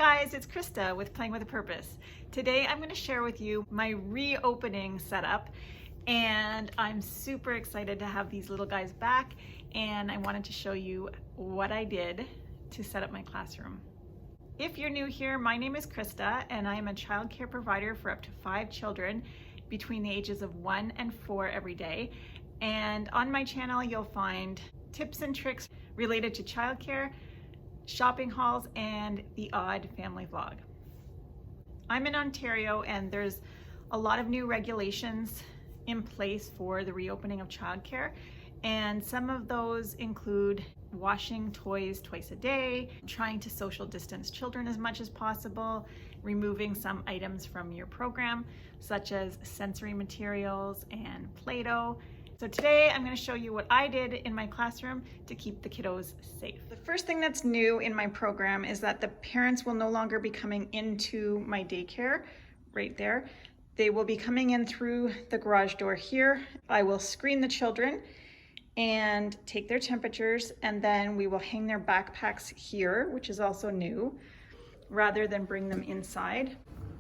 guys, it's Krista with Playing with a Purpose. Today I'm going to share with you my reopening setup, and I'm super excited to have these little guys back, and I wanted to show you what I did to set up my classroom. If you're new here, my name is Krista and I am a child care provider for up to 5 children between the ages of 1 and 4 every day. And on my channel you'll find tips and tricks related to childcare, shopping hauls, and the odd family vlog. I'm in Ontario and there's a lot of new regulations in place for the reopening of childcare, and some of those include washing toys twice a day, trying to social distance children as much as possible, removing some items from your program such as sensory materials and Play-Doh. So today I'm going to show you what I did in my classroom to keep the kiddos safe. The first thing that's new in my program is that the parents will no longer be coming into my daycare right there. They will be coming in through the garage door here. I will screen the children and take their temperatures, and then we will hang their backpacks here, which is also new, rather than bring them inside.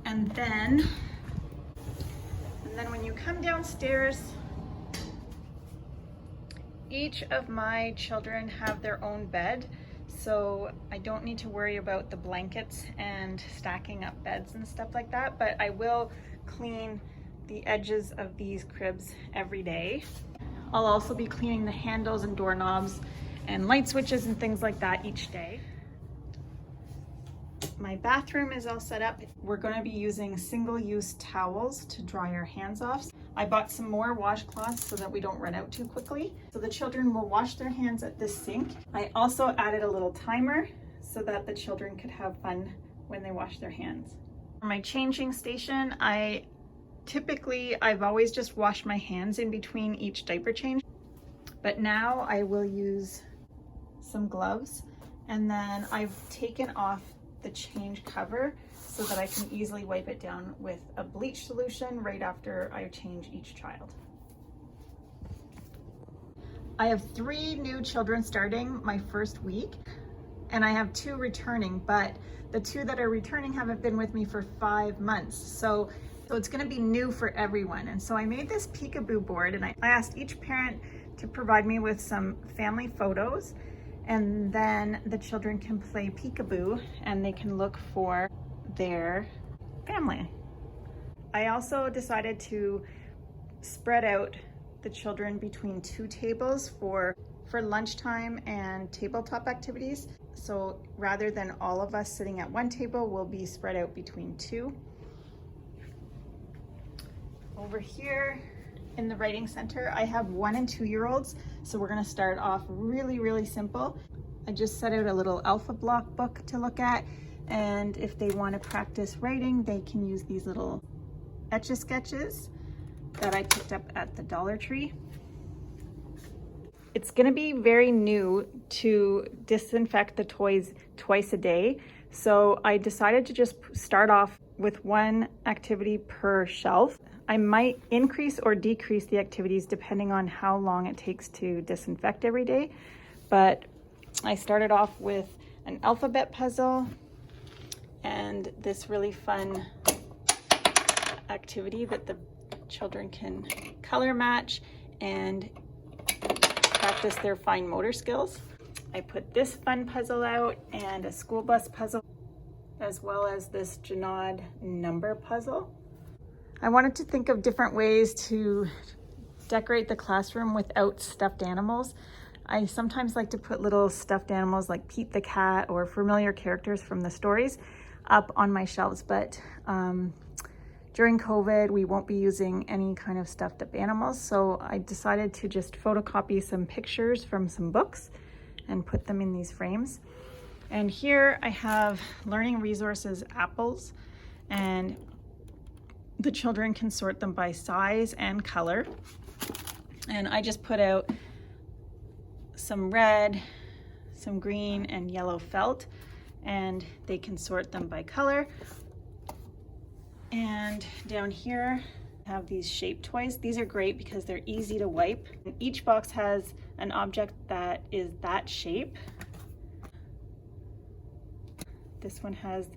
And then when you come downstairs, each of my children have their own bed, so I don't need to worry about the blankets and stacking up beds and stuff like that, but I will clean the edges of these cribs every day. I'll also be cleaning the handles and doorknobs and light switches and things like that each day. My bathroom is all set up. We're going to be using single-use towels to dry our hands off. I bought some more washcloths so that we don't run out too quickly. So the children will wash their hands at this sink. I also added a little timer so that the children could have fun when they wash their hands. For my changing station, I've always just washed my hands in between each diaper change, but now I will use some gloves, and then I've taken off the change cover so that I can easily wipe it down with a bleach solution right after I change each child. I have 3 new children starting my first week, and I have 2 returning, but the 2 that are returning haven't been with me for 5 months. So it's going to be new for everyone. And so I made this peekaboo board, and I asked each parent to provide me with some family photos, and then the children can play peekaboo and they can look for their family. I also decided to spread out the children between 2 tables for lunchtime and tabletop activities. So rather than all of us sitting at one table, we'll be spread out between 2. Over here in the writing center, I have 1 and 2-year-olds. So we're gonna start off really simple. I just set out a little alpha block book to look at, and if they want to practice writing, they can use these little Etch-a-Sketches that I picked up at the Dollar Tree. It's gonna be very new to disinfect the toys twice a day, so I decided to just start off with 1 activity per shelf. I might increase or decrease the activities depending on how long it takes to disinfect every day, but I started off with an alphabet puzzle and this really fun activity that the children can color match and practice their fine motor skills. I put this fun puzzle out and a school bus puzzle, as well as this Janod number puzzle. I wanted to think of different ways to decorate the classroom without stuffed animals. I sometimes like to put little stuffed animals like Pete the cat or familiar characters from the stories up on my shelves, but during COVID, we won't be using any kind of stuffed up animals, so I decided to just photocopy some pictures from some books and put them in these frames. And here I have learning resources apples, and the children can sort them by size and color. And I just put out some red, some green, and yellow felt, and they can sort them by color. And down here I have these shape toys. These are great because they're easy to wipe. And each box has an object that is that shape. This one has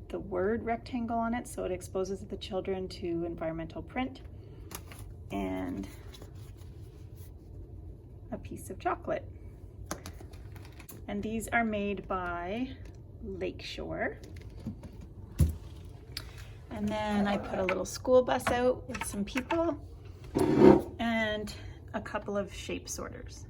the word rectangle on it so it exposes the children to environmental print, and a piece of chocolate. And these are made by Lakeshore. And then I put a little school bus out with some people and a couple of shape sorters.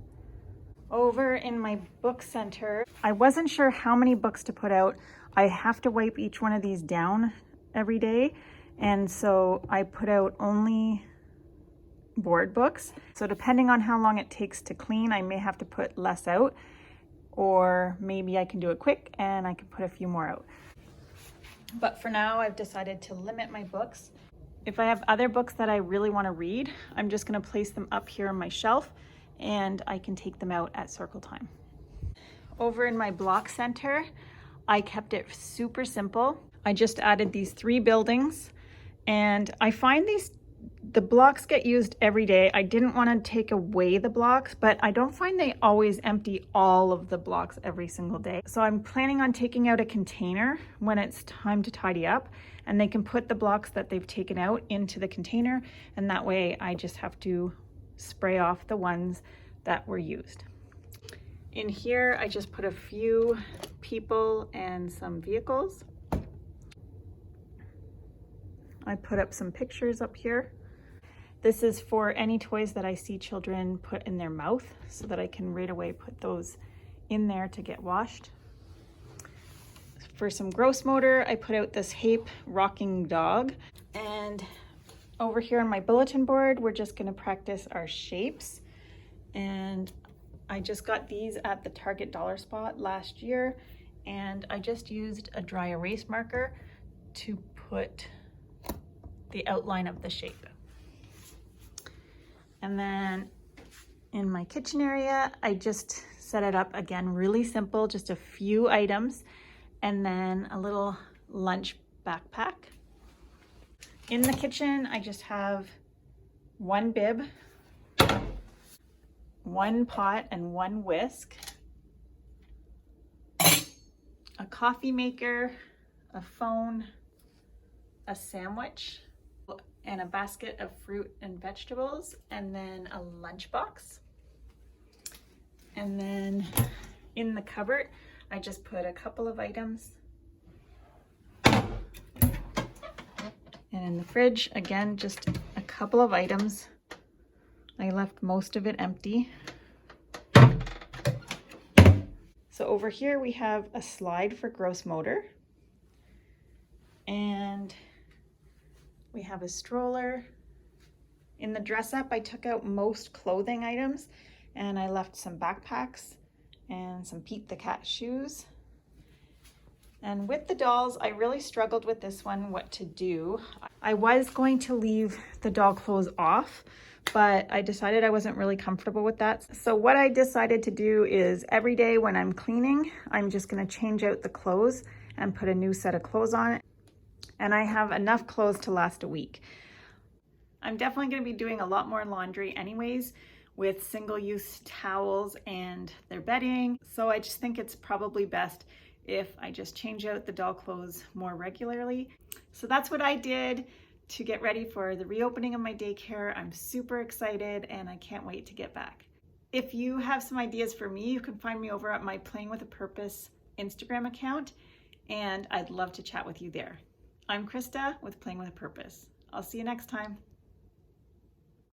Over in my book center, I wasn't sure how many books to put out. I have to wipe each one of these down every day, and so I put out only board books. So depending on how long it takes to clean, I may have to put less out, or maybe I can do it quick and I can put a few more out. But for now, I've decided to limit my books. If I have other books that I really want to read, I'm just going to place them up here on my shelf and I can take them out at circle time. Over in my block center, I kept it super simple. I just added these 3 buildings, and I find the blocks get used every day. I didn't want to take away the blocks, but I don't find they always empty all of the blocks every single day. So I'm planning on taking out a container when it's time to tidy up, and they can put the blocks that they've taken out into the container, and that way I just have to spray off the ones that were used. In here, I just put a few people and some vehicles. I put up some pictures up here. This is for any toys that I see children put in their mouth so that I can right away put those in there to get washed. For some gross motor, I put out this Hape rocking dog. And over here on my bulletin board, we're just gonna practice our shapes. And I just got these at the Target Dollar Spot last year, and I just used a dry erase marker to put the outline of the shape. And then in my kitchen area, I just set it up again, really simple, just a few items, and then a little lunch backpack. In the kitchen, I just have 1 bib, 1 pot and 1 whisk, a coffee maker, a phone, a sandwich, and a basket of fruit and vegetables, and then a lunchbox. And then in the cupboard, I just put a couple of items. And in the fridge, again, just a couple of items. I left most of it empty. So over here we have a slide for gross motor, and we have a stroller. In the dress up, I took out most clothing items, and I left some backpacks and some Pete the Cat shoes. And with the dolls, I really struggled with this one, what to do. I was going to leave the doll clothes off, but I decided I wasn't really comfortable with that. So what I decided to do is every day when I'm cleaning, I'm just gonna change out the clothes and put a new set of clothes on it. And I have enough clothes to last a week. I'm definitely gonna be doing a lot more laundry anyways, with single-use towels and their bedding. So I just think it's probably best if I just change out the doll clothes more regularly. So that's what I did to get ready for the reopening of my daycare. I'm super excited and I can't wait to get back. If you have some ideas for me, you can find me over at my Playing with a Purpose Instagram account, and I'd love to chat with you there. I'm Krista with Playing with a Purpose. I'll see you next time.